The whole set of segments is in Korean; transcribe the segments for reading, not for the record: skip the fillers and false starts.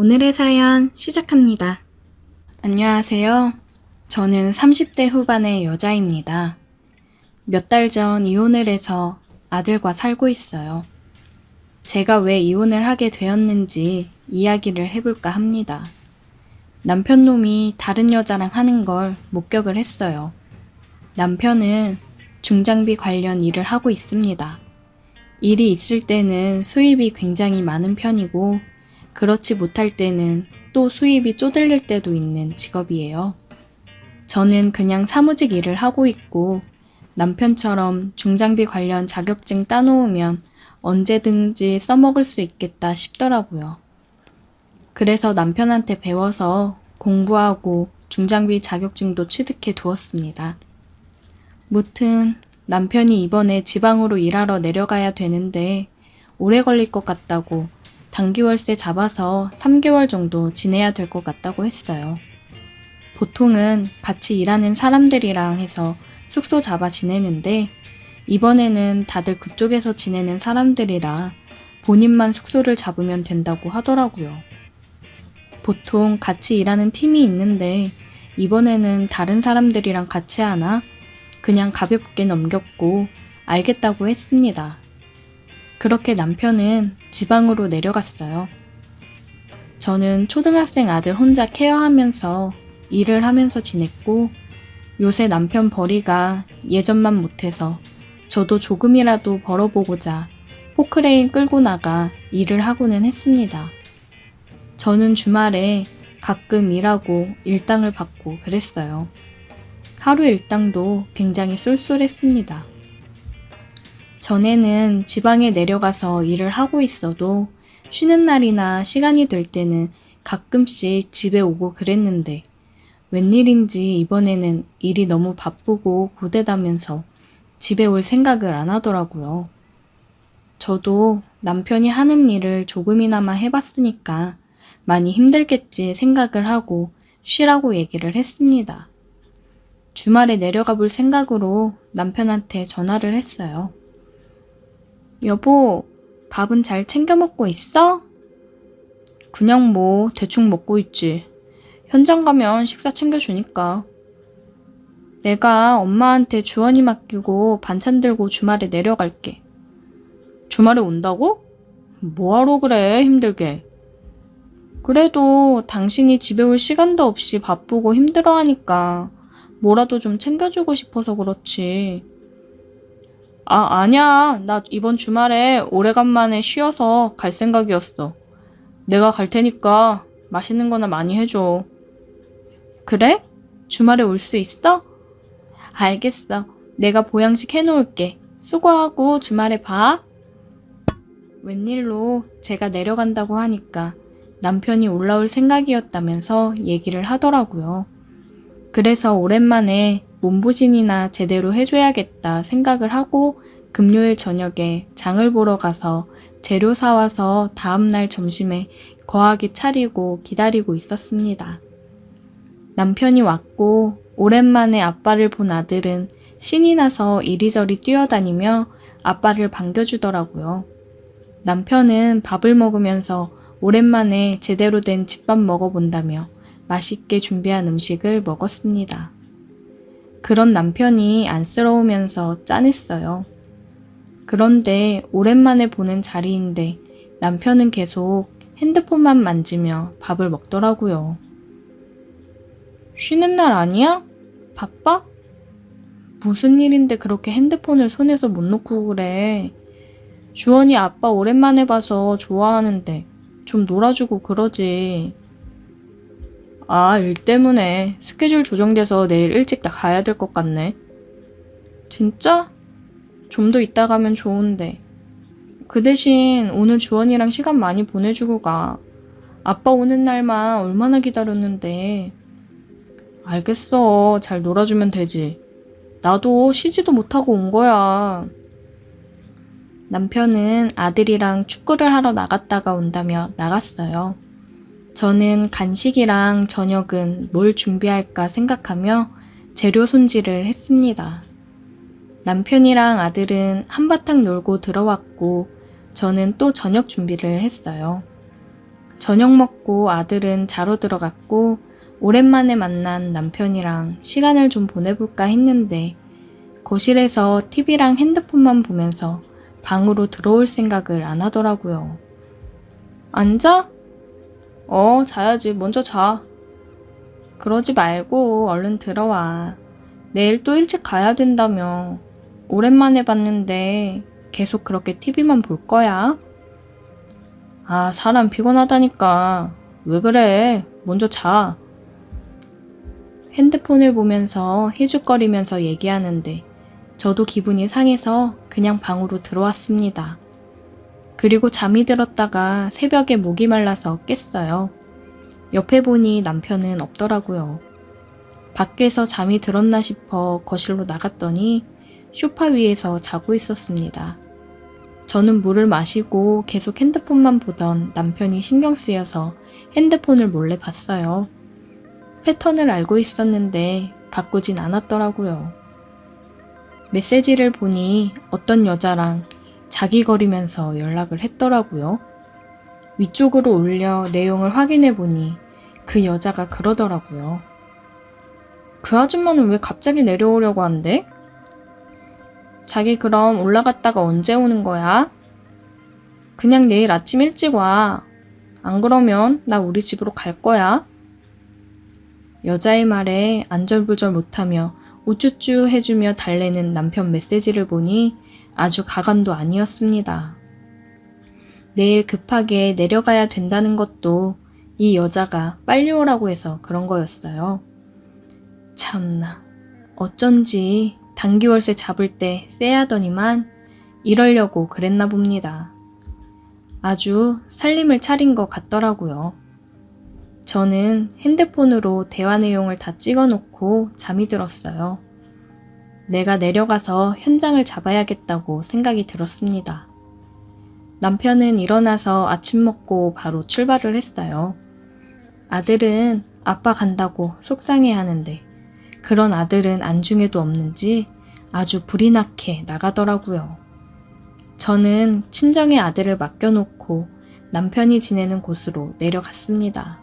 오늘의 사연 시작합니다. 안녕하세요. 저는 30대 후반의 여자입니다. 몇 달 전 이혼을 해서 아들과 살고 있어요. 제가 왜 이혼을 하게 되었는지 이야기를 해볼까 합니다. 남편 놈이 다른 여자랑 하는 걸 목격을 했어요. 남편은 중장비 관련 일을 하고 있습니다. 일이 있을 때는 수입이 굉장히 많은 편이고 그렇지 못할 때는 또 수입이 쪼들릴 때도 있는 직업이에요. 저는 그냥 사무직 일을 하고 있고 남편처럼 중장비 관련 자격증 따놓으면 언제든지 써먹을 수 있겠다 싶더라고요. 그래서 남편한테 배워서 공부하고 중장비 자격증도 취득해 두었습니다. 무튼 남편이 이번에 지방으로 일하러 내려가야 되는데 오래 걸릴 것 같다고 단기월세 잡아서 3개월 정도 지내야 될 것 같다고 했어요. 보통은 같이 일하는 사람들이랑 해서 숙소 잡아 지내는데 이번에는 다들 그쪽에서 지내는 사람들이라 본인만 숙소를 잡으면 된다고 하더라고요. 보통 같이 일하는 팀이 있는데 이번에는 다른 사람들이랑 같이 하나? 그냥 가볍게 넘겼고 알겠다고 했습니다. 그렇게 남편은 지방으로 내려갔어요. 저는 초등학생 아들 혼자 케어하면서 일을 하면서 지냈고 요새 남편 벌이가 예전만 못해서 저도 조금이라도 벌어보고자 포크레인 끌고 나가 일을 하고는 했습니다. 저는 주말에 가끔 일하고 일당을 받고 그랬어요. 하루 일당도 굉장히 쏠쏠했습니다. 전에는 지방에 내려가서 일을 하고 있어도 쉬는 날이나 시간이 될 때는 가끔씩 집에 오고 그랬는데 웬일인지 이번에는 일이 너무 바쁘고 고되다면서 집에 올 생각을 안 하더라고요. 저도 남편이 하는 일을 조금이나마 해봤으니까 많이 힘들겠지 생각을 하고 쉬라고 얘기를 했습니다. 주말에 내려가 볼 생각으로 남편한테 전화를 했어요. 여보, 밥은 잘 챙겨 먹고 있어? 그냥 뭐 대충 먹고 있지. 현장 가면 식사 챙겨주니까. 내가 엄마한테 주원이 맡기고 반찬 들고 주말에 내려갈게. 주말에 온다고? 뭐하러 그래, 힘들게. 그래도 당신이 집에 올 시간도 없이 바쁘고 힘들어하니까 뭐라도 좀 챙겨주고 싶어서 그렇지. 아니야. 나 이번 주말에 오래간만에 쉬어서 갈 생각이었어. 내가 갈 테니까 맛있는 거나 많이 해줘. 그래? 주말에 올 수 있어? 알겠어. 내가 보양식 해놓을게. 수고하고 주말에 봐. 웬일로 제가 내려간다고 하니까 남편이 올라올 생각이었다면서 얘기를 하더라고요. 그래서 오랜만에 몸보신이나 제대로 해줘야겠다 생각을 하고 금요일 저녁에 장을 보러 가서 재료 사와서 다음날 점심에 거하게 차리고 기다리고 있었습니다. 남편이 왔고 오랜만에 아빠를 본 아들은 신이 나서 이리저리 뛰어다니며 아빠를 반겨주더라고요. 남편은 밥을 먹으면서 오랜만에 제대로 된 집밥 먹어본다며 맛있게 준비한 음식을 먹었습니다. 그런 남편이 안쓰러우면서 짠했어요. 그런데 오랜만에 보는 자리인데 남편은 계속 핸드폰만 만지며 밥을 먹더라고요. 쉬는 날 아니야? 바빠? 무슨 일인데 그렇게 핸드폰을 손에서 못 놓고 그래. 주원이 아빠 오랜만에 봐서 좋아하는데 좀 놀아주고 그러지. 일 때문에 스케줄 조정돼서 내일 일찍 다 가야 될 것 같네. 진짜? 좀 더 이따 가면 좋은데. 그 대신 오늘 주원이랑 시간 많이 보내주고 가. 아빠 오는 날만 얼마나 기다렸는데. 알겠어. 잘 놀아주면 되지. 나도 쉬지도 못하고 온 거야. 남편은 아들이랑 축구를 하러 나갔다가 온다며 나갔어요. 저는 간식이랑 저녁은 뭘 준비할까 생각하며 재료 손질을 했습니다. 남편이랑 아들은 한바탕 놀고 들어왔고 저는 또 저녁 준비를 했어요. 저녁 먹고 아들은 자러 들어갔고 오랜만에 만난 남편이랑 시간을 좀 보내볼까 했는데 거실에서 TV랑 핸드폰만 보면서 방으로 들어올 생각을 안 하더라고요. 앉아? 자야지. 먼저 자. 그러지 말고 얼른 들어와. 내일 또 일찍 가야 된다며. 오랜만에 봤는데 계속 그렇게 TV만 볼 거야? 사람 피곤하다니까. 왜 그래? 먼저 자. 핸드폰을 보면서 희죽거리면서 얘기하는데 저도 기분이 상해서 그냥 방으로 들어왔습니다. 그리고 잠이 들었다가 새벽에 목이 말라서 깼어요. 옆에 보니 남편은 없더라고요. 밖에서 잠이 들었나 싶어 거실로 나갔더니 소파 위에서 자고 있었습니다. 저는 물을 마시고 계속 핸드폰만 보던 남편이 신경 쓰여서 핸드폰을 몰래 봤어요. 패턴을 알고 있었는데 바꾸진 않았더라고요. 메시지를 보니 어떤 여자랑 자기거리면서 연락을 했더라고요. 위쪽으로 올려 내용을 확인해 보니 그 여자가 그러더라고요. 그 아줌마는 왜 갑자기 내려오려고 한대? 자기 그럼 올라갔다가 언제 오는 거야? 그냥 내일 아침 일찍 와. 안 그러면 나 우리 집으로 갈 거야. 여자의 말에 안절부절 못하며 우쭈쭈 해주며 달래는 남편 메시지를 보니 아주 가관도 아니었습니다. 내일 급하게 내려가야 된다는 것도 이 여자가 빨리 오라고 해서 그런 거였어요. 참나, 어쩐지 단기월세 잡을 때 쎄하더니만 이러려고 그랬나 봅니다. 아주 살림을 차린 것 같더라고요. 저는 핸드폰으로 대화 내용을 다 찍어놓고 잠이 들었어요. 내가 내려가서 현장을 잡아야겠다고 생각이 들었습니다. 남편은 일어나서 아침 먹고 바로 출발을 했어요. 아들은 아빠 간다고 속상해하는데 그런 아들은 안중에도 없는지 아주 불이 나게 나가더라고요. 저는 친정의 아들을 맡겨놓고 남편이 지내는 곳으로 내려갔습니다.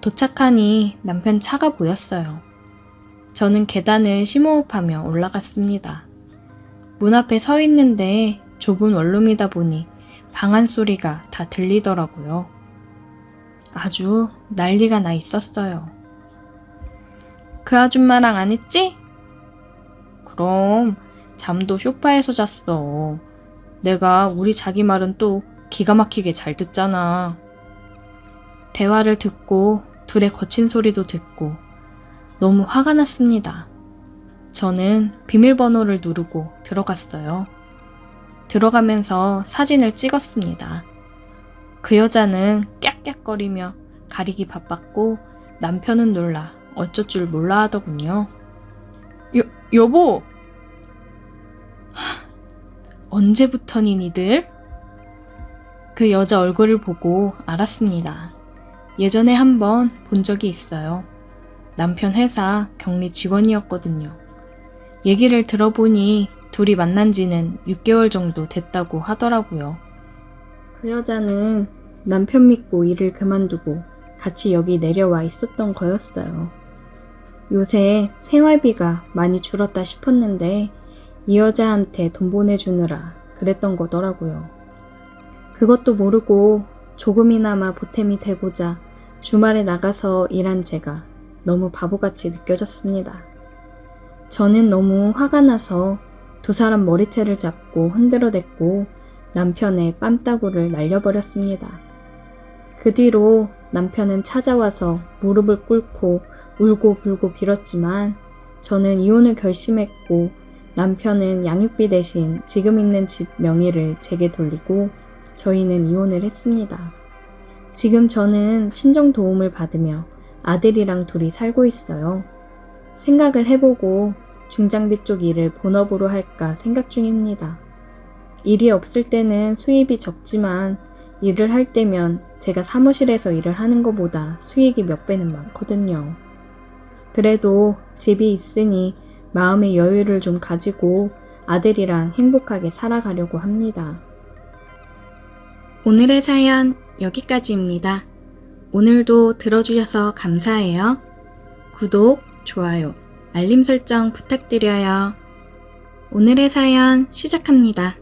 도착하니 남편 차가 보였어요. 저는 계단을 심호흡하며 올라갔습니다. 문 앞에 서 있는데 좁은 원룸이다 보니 방 안 소리가 다 들리더라고요. 아주 난리가 나 있었어요. 그 아줌마랑 안 했지? 그럼 잠도 소파에서 잤어. 내가 우리 자기 말은 또 기가 막히게 잘 듣잖아. 대화를 듣고 둘의 거친 소리도 듣고 너무 화가 났습니다. 저는 비밀번호를 누르고 들어갔어요. 들어가면서 사진을 찍었습니다. 그 여자는 깍깍거리며 가리기 바빴고 남편은 놀라 어쩔 줄 몰라 하더군요. 여보! 언제부터니 니들? 그 여자 얼굴을 보고 알았습니다. 예전에 한번 본 적이 있어요. 남편 회사 격리 직원이었거든요. 얘기를 들어보니 둘이 만난 지는 6개월 정도 됐다고 하더라고요. 그 여자는 남편 믿고 일을 그만두고 같이 여기 내려와 있었던 거였어요. 요새 생활비가 많이 줄었다 싶었는데 이 여자한테 돈 보내주느라 그랬던 거더라고요. 그것도 모르고 조금이나마 보탬이 되고자 주말에 나가서 일한 제가 너무 바보같이 느껴졌습니다. 저는 너무 화가 나서 두 사람 머리채를 잡고 흔들어댔고 남편의 뺨따구를 날려버렸습니다. 그 뒤로 남편은 찾아와서 무릎을 꿇고 울고 불고 빌었지만 저는 이혼을 결심했고 남편은 양육비 대신 지금 있는 집 명의를 제게 돌리고 저희는 이혼을 했습니다. 지금 저는 친정 도움을 받으며 아들이랑 둘이 살고 있어요. 생각을 해보고 중장비 쪽 일을 본업으로 할까 생각 중입니다. 일이 없을 때는 수입이 적지만 일을 할 때면 제가 사무실에서 일을 하는 것보다 수익이 몇 배는 많거든요. 그래도 집이 있으니 마음의 여유를 좀 가지고 아들이랑 행복하게 살아가려고 합니다. 오늘의 사연 여기까지입니다. 오늘도 들어주셔서 감사해요. 구독, 좋아요, 알림 설정 부탁드려요. 오늘의 사연 시작합니다.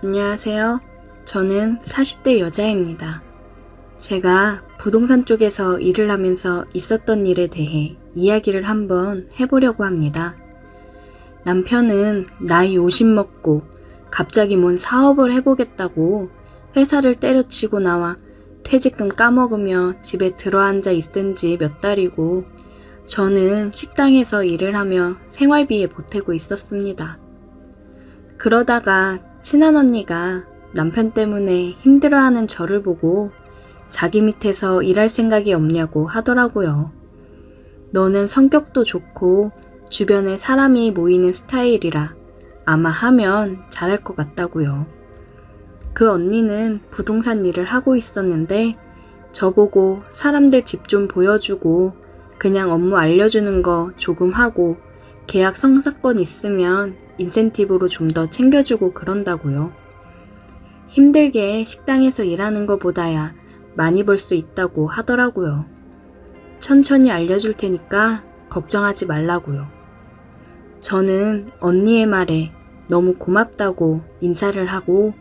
안녕하세요. 저는 40대 여자입니다. 제가 부동산 쪽에서 일을 하면서 있었던 일에 대해 이야기를 한번 해보려고 합니다. 남편은 나이 50 먹고 갑자기 뭔 사업을 해보겠다고 회사를 때려치고 나와 퇴직금 까먹으며 집에 들어앉아 있은 지 몇 달이고 저는 식당에서 일을 하며 생활비에 보태고 있었습니다. 그러다가 친한 언니가 남편 때문에 힘들어하는 저를 보고 자기 밑에서 일할 생각이 없냐고 하더라고요. 너는 성격도 좋고 주변에 사람이 모이는 스타일이라 아마 하면 잘할 것 같다고요. 그 언니는 부동산 일을 하고 있었는데 저보고 사람들 집 좀 보여주고 그냥 업무 알려주는 거 조금 하고 계약 성사건 있으면 인센티브로 좀 더 챙겨주고 그런다고요. 힘들게 식당에서 일하는 것보다야 많이 벌 수 있다고 하더라고요. 천천히 알려줄 테니까 걱정하지 말라고요. 저는 언니의 말에 너무 고맙다고 인사를 하고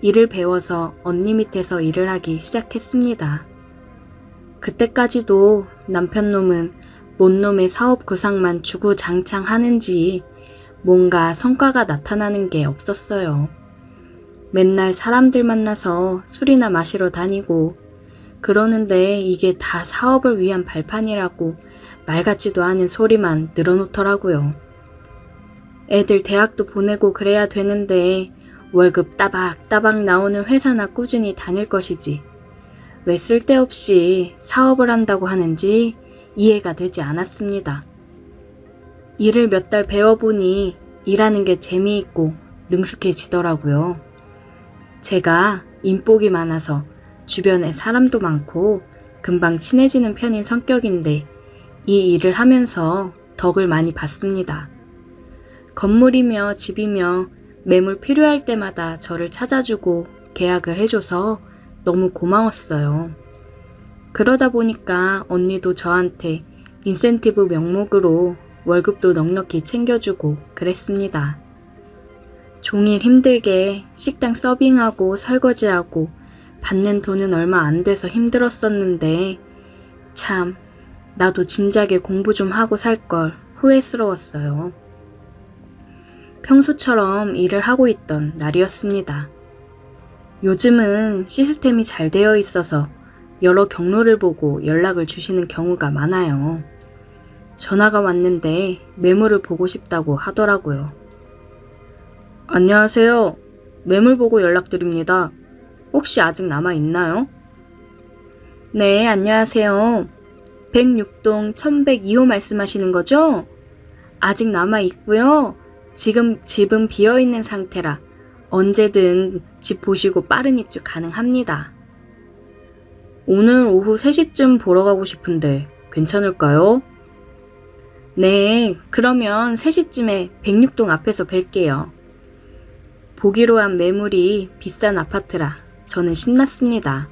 일을 배워서 언니 밑에서 일을 하기 시작했습니다. 그때까지도 남편 놈은 뭔 놈의 사업 구상만 주구장창 하는지 뭔가 성과가 나타나는 게 없었어요. 맨날 사람들 만나서 술이나 마시러 다니고 그러는데 이게 다 사업을 위한 발판이라고 말 같지도 않은 소리만 늘어놓더라고요. 애들 대학도 보내고 그래야 되는데 월급 따박따박 나오는 회사나 꾸준히 다닐 것이지 왜 쓸데없이 사업을 한다고 하는지 이해가 되지 않았습니다. 일을 몇 달 배워보니 일하는 게 재미있고 능숙해지더라고요. 제가 인복이 많아서 주변에 사람도 많고 금방 친해지는 편인 성격인데 이 일을 하면서 덕을 많이 봤습니다. 건물이며 집이며 매물 필요할 때마다 저를 찾아주고 계약을 해줘서 너무 고마웠어요. 그러다 보니까 언니도 저한테 인센티브 명목으로 월급도 넉넉히 챙겨주고 그랬습니다. 종일 힘들게 식당 서빙하고 설거지하고 받는 돈은 얼마 안 돼서 힘들었었는데 참 나도 진작에 공부 좀 하고 살 걸 후회스러웠어요. 평소처럼 일을 하고 있던 날이었습니다. 요즘은 시스템이 잘 되어 있어서 여러 경로를 보고 연락을 주시는 경우가 많아요. 전화가 왔는데 매물을 보고 싶다고 하더라고요. 안녕하세요. 매물 보고 연락드립니다. 혹시 아직 남아있나요? 네, 안녕하세요. 106동 1102호 말씀하시는 거죠? 아직 남아있고요. 지금 집은 비어있는 상태라 언제든 집 보시고 빠른 입주 가능합니다. 오늘 오후 3시쯤 보러 가고 싶은데 괜찮을까요? 네, 그러면 3시쯤에 106동 앞에서 뵐게요. 보기로 한 매물이 비싼 아파트라 저는 신났습니다.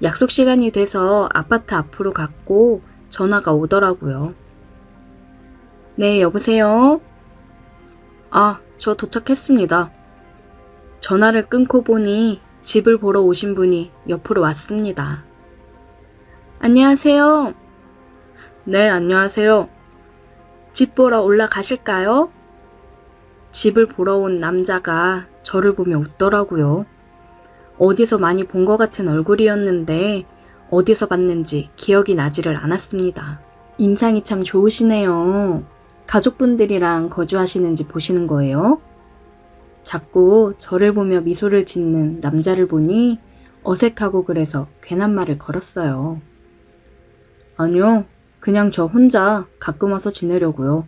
약속 시간이 돼서 아파트 앞으로 갔고 전화가 오더라고요. 네, 여보세요? 아, 저 도착했습니다. 전화를 끊고 보니 집을 보러 오신 분이 옆으로 왔습니다. 안녕하세요. 네, 안녕하세요. 집 보러 올라가실까요? 집을 보러 온 남자가 저를 보며 웃더라고요. 어디서 많이 본 것 같은 얼굴이었는데 어디서 봤는지 기억이 나지를 않았습니다. 인상이 참 좋으시네요. 가족분들이랑 거주하시는지 보시는 거예요? 자꾸 저를 보며 미소를 짓는 남자를 보니 어색하고 그래서 괜한 말을 걸었어요. 아니요, 그냥 저 혼자 가끔 와서 지내려고요.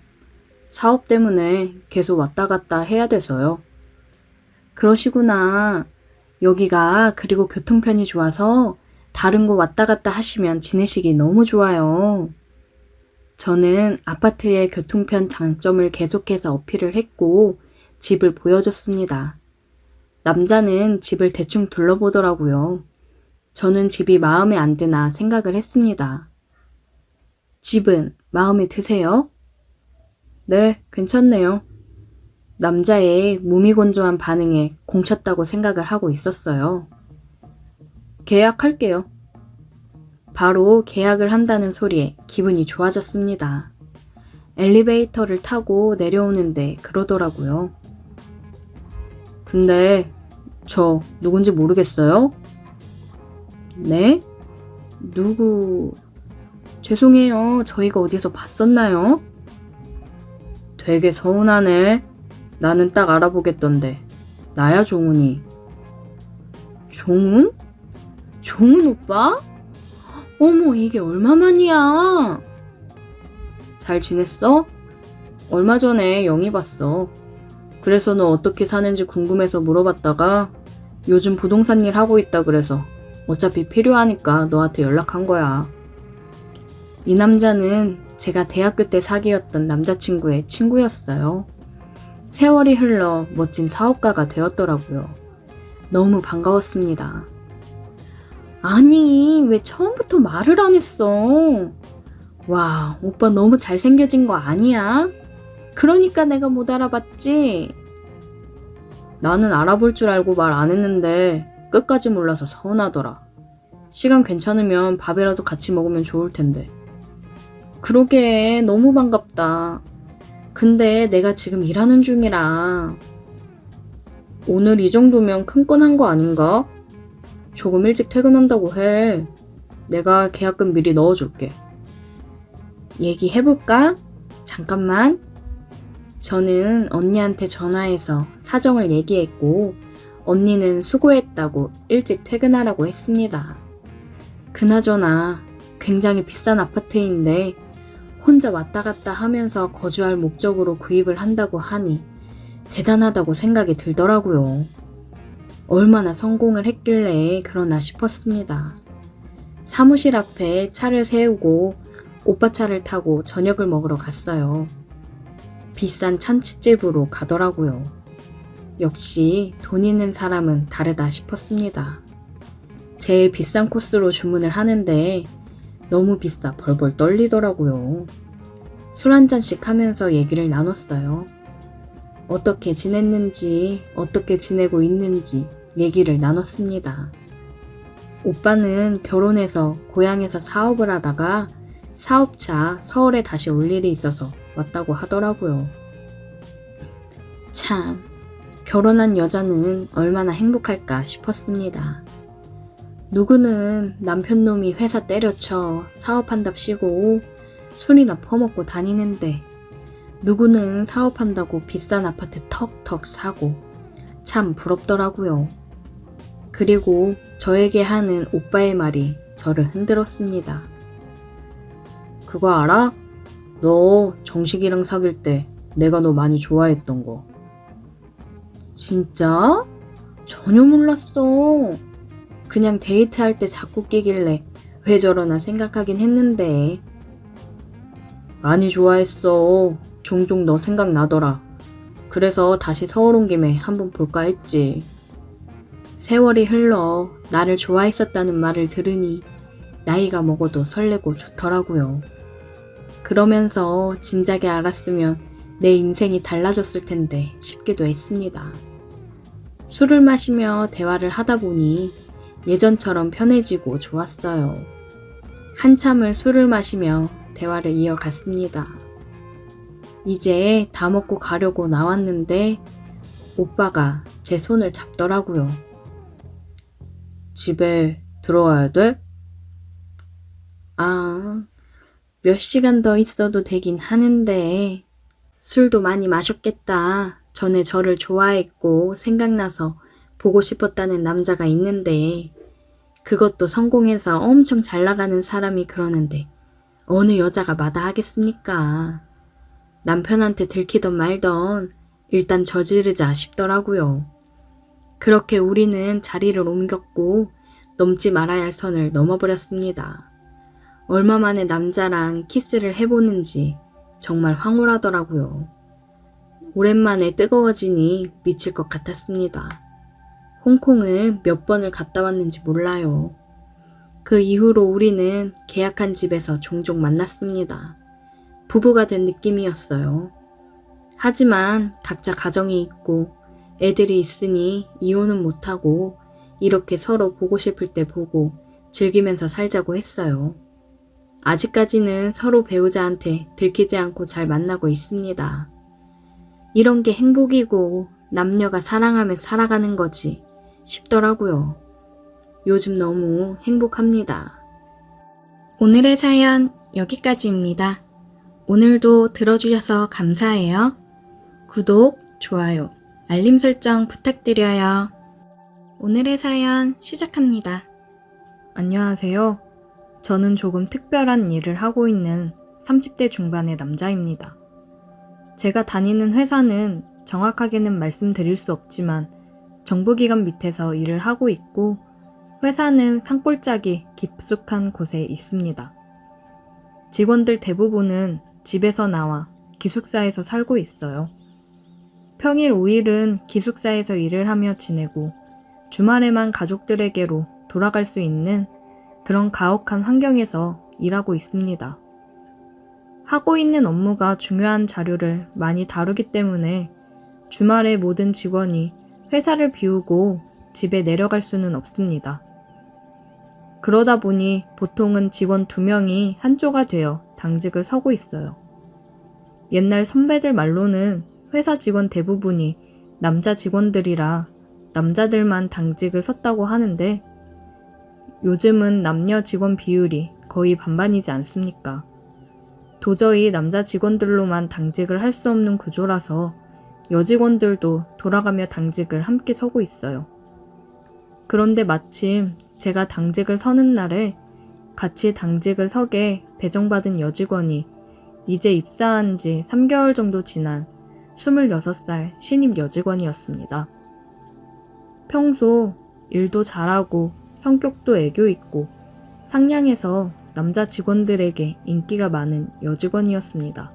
사업 때문에 계속 왔다 갔다 해야 돼서요. 그러시구나. 여기가 그리고 교통편이 좋아서 다른 곳 왔다 갔다 하시면 지내시기 너무 좋아요. 저는 아파트의 교통편 장점을 계속해서 어필을 했고 집을 보여줬습니다. 남자는 집을 대충 둘러보더라고요. 저는 집이 마음에 안 드나 생각을 했습니다. 집은 마음에 드세요? 네, 괜찮네요. 남자의 무미건조한 반응에 공쳤다고 생각을 하고 있었어요. 계약할게요. 바로 계약을 한다는 소리에 기분이 좋아졌습니다. 엘리베이터를 타고 내려오는데 그러더라고요. 근데 저 누군지 모르겠어요? 네? 누구... 죄송해요. 저희가 어디서 봤었나요? 되게 서운하네. 나는 딱 알아보겠던데. 나야, 종훈이. 종훈? 종훈 오빠? 어머, 이게 얼마만이야? 잘 지냈어? 얼마 전에 영희 봤어. 그래서 너 어떻게 사는지 궁금해서 물어봤다가 요즘 부동산 일 하고 있다 그래서 어차피 필요하니까 너한테 연락한 거야. 이 남자는 제가 대학교 때 사귀었던 남자친구의 친구였어요. 세월이 흘러 멋진 사업가가 되었더라고요. 너무 반가웠습니다. 아니, 왜 처음부터 말을 안 했어? 와, 오빠 너무 잘생겨진 거 아니야? 그러니까 내가 못 알아봤지? 나는 알아볼 줄 알고 말 안 했는데 끝까지 몰라서 서운하더라. 시간 괜찮으면 밥이라도 같이 먹으면 좋을 텐데. 그러게, 너무 반갑다. 근데 내가 지금 일하는 중이라. 오늘 이 정도면 큰 건 한 거 아닌가? 조금 일찍 퇴근한다고 해. 내가 계약금 미리 넣어줄게. 얘기해볼까? 잠깐만. 저는 언니한테 전화해서 사정을 얘기했고 언니는 수고했다고 일찍 퇴근하라고 했습니다. 그나저나 굉장히 비싼 아파트인데 혼자 왔다 갔다 하면서 거주할 목적으로 구입을 한다고 하니 대단하다고 생각이 들더라고요. 얼마나 성공을 했길래 그러나 싶었습니다. 사무실 앞에 차를 세우고 오빠 차를 타고 저녁을 먹으러 갔어요. 비싼 참치집으로 가더라고요. 역시 돈 있는 사람은 다르다 싶었습니다. 제일 비싼 코스로 주문을 하는데 너무 비싸 벌벌 떨리더라고요. 술 한 잔씩 하면서 얘기를 나눴어요. 어떻게 지냈는지, 어떻게 지내고 있는지 얘기를 나눴습니다. 오빠는 결혼해서 고향에서 사업을 하다가 사업차 서울에 다시 올 일이 있어서 왔다고 하더라고요. 참, 결혼한 여자는 얼마나 행복할까 싶었습니다. 누구는 남편 놈이 회사 때려쳐 사업한답시고 술이나 퍼먹고 다니는데 누구는 사업한다고 비싼 아파트 턱턱 사고 참 부럽더라고요. 그리고 저에게 하는 오빠의 말이 저를 흔들었습니다. 그거 알아? 너 정식이랑 사귈 때 내가 너 많이 좋아했던 거. 진짜? 전혀 몰랐어. 그냥 데이트할 때 자꾸 끼길래 왜 저러나 생각하긴 했는데. 많이 좋아했어. 종종 너 생각나더라. 그래서 다시 서울 온 김에 한번 볼까 했지. 세월이 흘러 나를 좋아했었다는 말을 들으니 나이가 먹어도 설레고 좋더라고요. 그러면서 진작에 알았으면 내 인생이 달라졌을 텐데 싶기도 했습니다. 술을 마시며 대화를 하다 보니 예전처럼 편해지고 좋았어요. 한참을 술을 마시며 대화를 이어갔습니다. 이제 다 먹고 가려고 나왔는데 오빠가 제 손을 잡더라고요. 집에 들어와야 돼? 아, 몇 시간 더 있어도 되긴 하는데 술도 많이 마셨겠다. 전에 저를 좋아했고 생각나서 보고 싶었다는 남자가 있는데 그것도 성공해서 엄청 잘 나가는 사람이 그러는데 어느 여자가 마다하겠습니까? 남편한테 들키던 말던 일단 저지르자 싶더라고요. 그렇게 우리는 자리를 옮겼고 넘지 말아야 할 선을 넘어버렸습니다. 얼마 만에 남자랑 키스를 해보는지 정말 황홀하더라고요. 오랜만에 뜨거워지니 미칠 것 같았습니다. 홍콩을 몇 번을 갔다 왔는지 몰라요. 그 이후로 우리는 계약한 집에서 종종 만났습니다. 부부가 된 느낌이었어요. 하지만 각자 가정이 있고 애들이 있으니 이혼은 못하고 이렇게 서로 보고 싶을 때 보고 즐기면서 살자고 했어요. 아직까지는 서로 배우자한테 들키지 않고 잘 만나고 있습니다. 이런 게 행복이고 남녀가 사랑하며 살아가는 거지 싶더라고요. 요즘 너무 행복합니다. 오늘의 사연 여기까지입니다. 오늘도 들어주셔서 감사해요. 구독, 좋아요, 알림 설정 부탁드려요. 오늘의 사연 시작합니다. 안녕하세요. 저는 조금 특별한 일을 하고 있는 30대 중반의 남자입니다. 제가 다니는 회사는 정확하게는 말씀드릴 수 없지만 정부기관 밑에서 일을 하고 있고 회사는 산골짜기 깊숙한 곳에 있습니다. 직원들 대부분은 집에서 나와 기숙사에서 살고 있어요. 평일 5일은 기숙사에서 일을 하며 지내고 주말에만 가족들에게로 돌아갈 수 있는 그런 가혹한 환경에서 일하고 있습니다. 하고 있는 업무가 중요한 자료를 많이 다루기 때문에 주말에 모든 직원이 회사를 비우고 집에 내려갈 수는 없습니다. 그러다 보니 보통은 직원 2명이 한조가 되어 당직을 서고 있어요. 옛날 선배들 말로는 회사 직원 대부분이 남자 직원들이라 남자들만 당직을 섰다고 하는데 요즘은 남녀 직원 비율이 거의 반반이지 않습니까? 도저히 남자 직원들로만 당직을 할 수 없는 구조라서 여직원들도 돌아가며 당직을 함께 서고 있어요. 그런데 마침 제가 당직을 서는 날에 같이 당직을 서게 배정받은 여직원이 이제 입사한 지 3개월 정도 지난 26살 신입 여직원이었습니다. 평소 일도 잘하고 성격도 애교 있고 상냥해서 남자 직원들에게 인기가 많은 여직원이었습니다.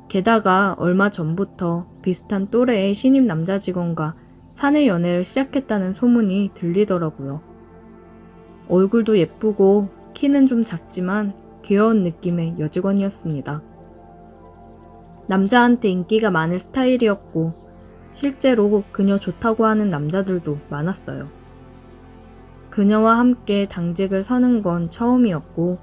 게다가 얼마 전부터 비슷한 또래의 신입 남자 직원과 사내 연애를 시작했다는 소문이 들리더라고요. 얼굴도 예쁘고 키는 좀 작지만 귀여운 느낌의 여직원이었습니다. 남자한테 인기가 많을 스타일이었고 실제로 그녀 좋다고 하는 남자들도 많았어요. 그녀와 함께 당직을 서는 건 처음이었고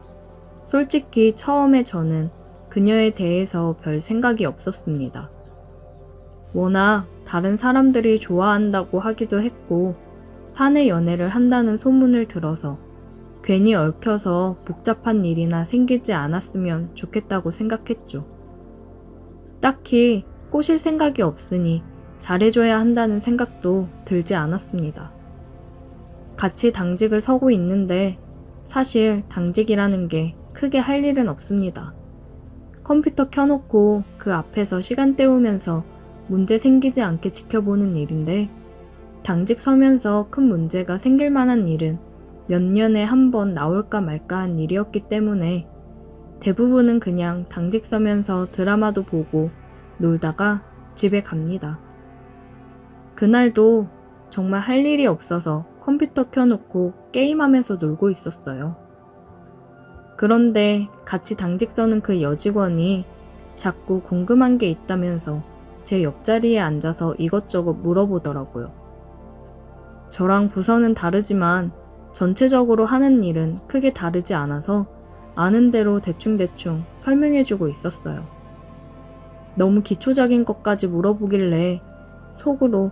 솔직히 처음에 저는 그녀에 대해서 별 생각이 없었습니다. 워낙 다른 사람들이 좋아한다고 하기도 했고 사내 연애를 한다는 소문을 들어서 괜히 얽혀서 복잡한 일이나 생기지 않았으면 좋겠다고 생각했죠. 딱히 꼬실 생각이 없으니 잘해줘야 한다는 생각도 들지 않았습니다. 같이 당직을 서고 있는데 사실 당직이라는 게 크게 할 일은 없습니다. 컴퓨터 켜놓고 그 앞에서 시간 때우면서 문제 생기지 않게 지켜보는 일인데 당직 서면서 큰 문제가 생길 만한 일은 몇 년에 한 번 나올까 말까 한 일이었기 때문에 대부분은 그냥 당직 서면서 드라마도 보고 놀다가 집에 갑니다. 그날도 정말 할 일이 없어서 컴퓨터 켜놓고 게임하면서 놀고 있었어요. 그런데 같이 당직 서는 그 여직원이 자꾸 궁금한 게 있다면서 제 옆자리에 앉아서 이것저것 물어보더라고요. 저랑 부서는 다르지만 전체적으로 하는 일은 크게 다르지 않아서 아는 대로 대충대충 설명해주고 있었어요. 너무 기초적인 것까지 물어보길래 속으로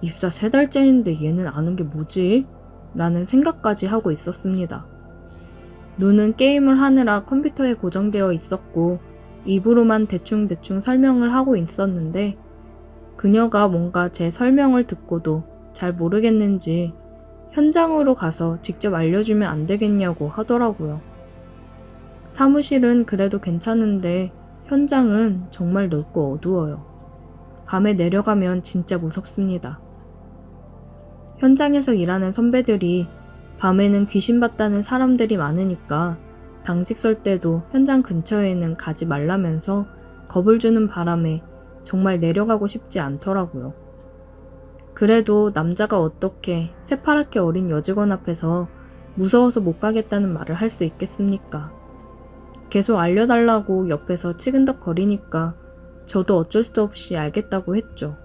입사 3달째인데 얘는 아는 게 뭐지? 라는 생각까지 하고 있었습니다. 눈은 게임을 하느라 컴퓨터에 고정되어 있었고 입으로만 대충대충 설명을 하고 있었는데 그녀가 뭔가 제 설명을 듣고도 잘 모르겠는지 현장으로 가서 직접 알려주면 안 되겠냐고 하더라고요. 사무실은 그래도 괜찮은데 현장은 정말 넓고 어두워요. 밤에 내려가면 진짜 무섭습니다. 현장에서 일하는 선배들이 밤에는 귀신 봤다는 사람들이 많으니까 당직 설 때도 현장 근처에는 가지 말라면서 겁을 주는 바람에 정말 내려가고 싶지 않더라고요. 그래도 남자가 어떻게 새파랗게 어린 여직원 앞에서 무서워서 못 가겠다는 말을 할 수 있겠습니까? 계속 알려달라고 옆에서 치근덕거리니까 저도 어쩔 수 없이 알겠다고 했죠.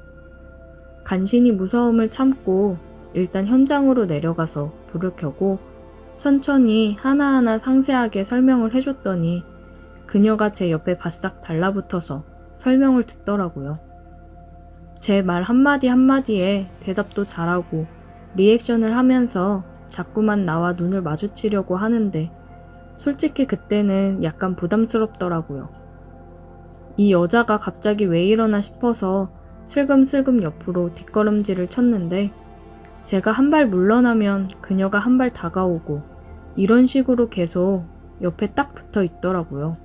간신히 무서움을 참고 일단 현장으로 내려가서 불을 켜고 천천히 하나하나 상세하게 설명을 해줬더니 그녀가 제 옆에 바싹 달라붙어서 설명을 듣더라고요. 제 말 한마디 한마디에 대답도 잘하고 리액션을 하면서 자꾸만 나와 눈을 마주치려고 하는데 솔직히 그때는 약간 부담스럽더라고요. 이 여자가 갑자기 왜 이러나 싶어서 슬금슬금 옆으로 뒷걸음질을 쳤는데 제가 한 발 물러나면 그녀가 한 발 다가오고 이런 식으로 계속 옆에 딱 붙어 있더라고요.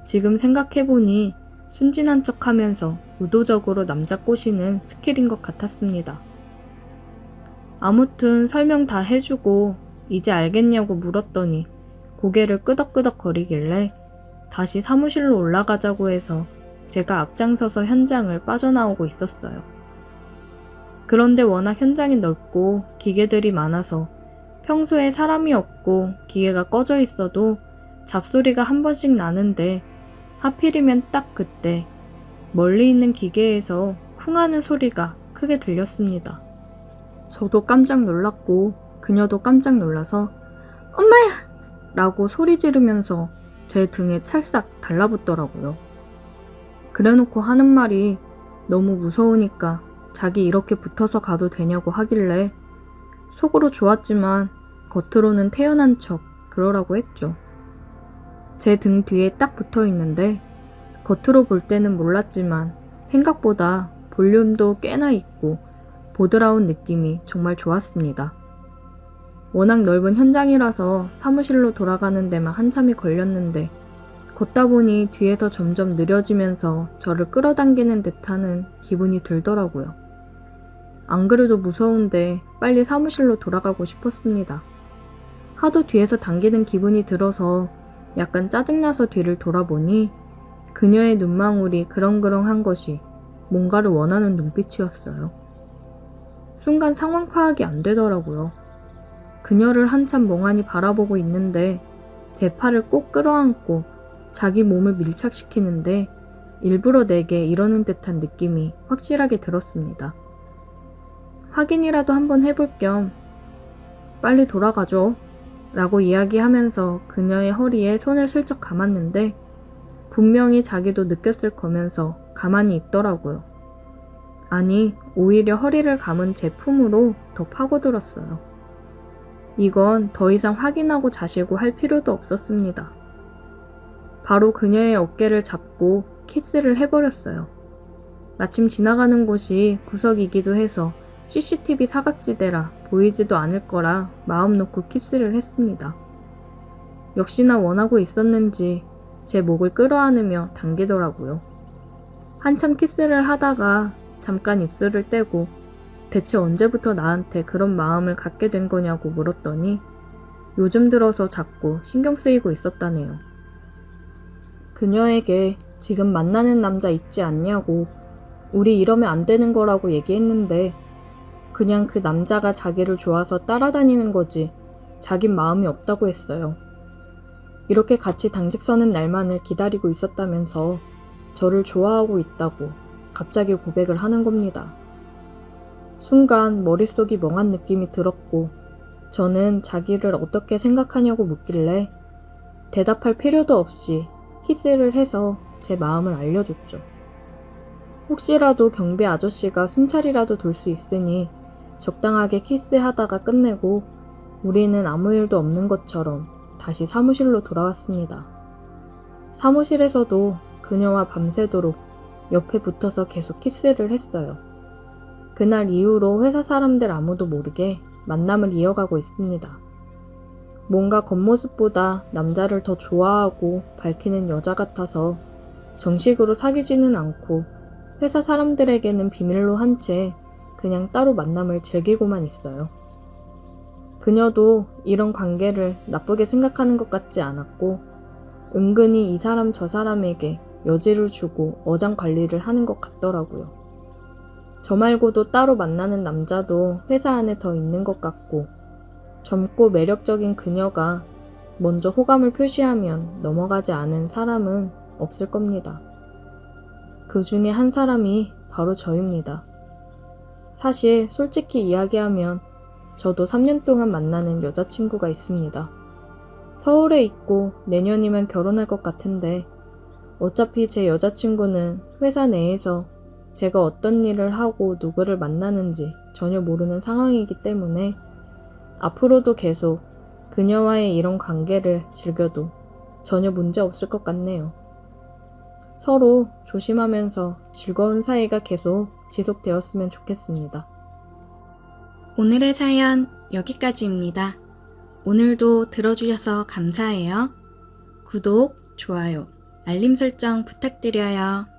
지금 생각해보니 순진한 척하면서 의도적으로 남자 꼬시는 스킬인 것 같았습니다. 아무튼 설명 다 해주고 이제 알겠냐고 물었더니 고개를 끄덕끄덕 거리길래 다시 사무실로 올라가자고 해서 제가 앞장서서 현장을 빠져나오고 있었어요. 그런데 워낙 현장이 넓고 기계들이 많아서 평소에 사람이 없고 기계가 꺼져 있어도 잡소리가 한 번씩 나는데 하필이면 딱 그때 멀리 있는 기계에서 쿵 하는 소리가 크게 들렸습니다. 저도 깜짝 놀랐고 그녀도 깜짝 놀라서 엄마야! 라고 소리 지르면서 제 등에 찰싹 달라붙더라고요. 그래놓고 하는 말이 너무 무서우니까 자기 이렇게 붙어서 가도 되냐고 하길래 속으로 좋았지만 겉으로는 태연한 척 그러라고 했죠. 제 등 뒤에 딱 붙어 있는데 겉으로 볼 때는 몰랐지만 생각보다 볼륨도 꽤나 있고 보드라운 느낌이 정말 좋았습니다. 워낙 넓은 현장이라서 사무실로 돌아가는 데만 한참이 걸렸는데 걷다 보니 뒤에서 점점 느려지면서 저를 끌어당기는 듯하는 기분이 들더라고요. 안 그래도 무서운데 빨리 사무실로 돌아가고 싶었습니다. 하도 뒤에서 당기는 기분이 들어서 약간 짜증나서 뒤를 돌아보니 그녀의 눈망울이 그렁그렁한 것이 뭔가를 원하는 눈빛이었어요. 순간 상황 파악이 안 되더라고요. 그녀를 한참 멍하니 바라보고 있는데 제 팔을 꼭 끌어안고 자기 몸을 밀착시키는데 일부러 내게 이러는 듯한 느낌이 확실하게 들었습니다. 확인이라도 한번 해볼 겸 빨리 돌아가죠 라고 이야기하면서 그녀의 허리에 손을 슬쩍 감았는데 분명히 자기도 느꼈을 거면서 가만히 있더라고요. 아니, 오히려 허리를 감은 제 품으로 더 파고들었어요. 이건 더 이상 확인하고 자시고 할 필요도 없었습니다. 바로 그녀의 어깨를 잡고 키스를 해버렸어요. 마침 지나가는 곳이 구석이기도 해서 CCTV 사각지대라 보이지도 않을 거라 마음 놓고 키스를 했습니다. 역시나 원하고 있었는지 제 목을 끌어안으며 당기더라고요. 한참 키스를 하다가 잠깐 입술을 떼고 대체 언제부터 나한테 그런 마음을 갖게 된 거냐고 물었더니 요즘 들어서 자꾸 신경 쓰이고 있었다네요. 그녀에게 지금 만나는 남자 있지 않냐고 우리 이러면 안 되는 거라고 얘기했는데 그냥 그 남자가 자기를 좋아서 따라다니는 거지 자긴 마음이 없다고 했어요. 이렇게 같이 당직 서는 날만을 기다리고 있었다면서 저를 좋아하고 있다고 갑자기 고백을 하는 겁니다. 순간 머릿속이 멍한 느낌이 들었고 저는 자기를 어떻게 생각하냐고 묻길래 대답할 필요도 없이 키스를 해서 제 마음을 알려줬죠. 혹시라도 경비 아저씨가 순찰이라도 돌 수 있으니 적당하게 키스하다가 끝내고 우리는 아무 일도 없는 것처럼 다시 사무실로 돌아왔습니다. 사무실에서도 그녀와 밤새도록 옆에 붙어서 계속 키스를 했어요. 그날 이후로 회사 사람들 아무도 모르게 만남을 이어가고 있습니다. 뭔가 겉모습보다 남자를 더 좋아하고 밝히는 여자 같아서 정식으로 사귀지는 않고 회사 사람들에게는 비밀로 한 채 그냥 따로 만남을 즐기고만 있어요. 그녀도 이런 관계를 나쁘게 생각하는 것 같지 않았고 은근히 이 사람 저 사람에게 여지를 주고 어장 관리를 하는 것 같더라고요. 저 말고도 따로 만나는 남자도 회사 안에 더 있는 것 같고, 젊고 매력적인 그녀가 먼저 호감을 표시하면 넘어가지 않은 사람은 없을 겁니다. 그 중에 한 사람이 바로 저입니다. 사실 솔직히 이야기하면 저도 3년 동안 만나는 여자친구가 있습니다. 서울에 있고 내년이면 결혼할 것 같은데 어차피 제 여자친구는 회사 내에서 제가 어떤 일을 하고 누구를 만나는지 전혀 모르는 상황이기 때문에 앞으로도 계속 그녀와의 이런 관계를 즐겨도 전혀 문제 없을 것 같네요. 서로 조심하면서 즐거운 사이가 계속 지속되었으면 좋겠습니다. 오늘의 사연 여기까지입니다. 오늘도 들어주셔서 감사해요. 구독, 좋아요, 알림 설정 부탁드려요.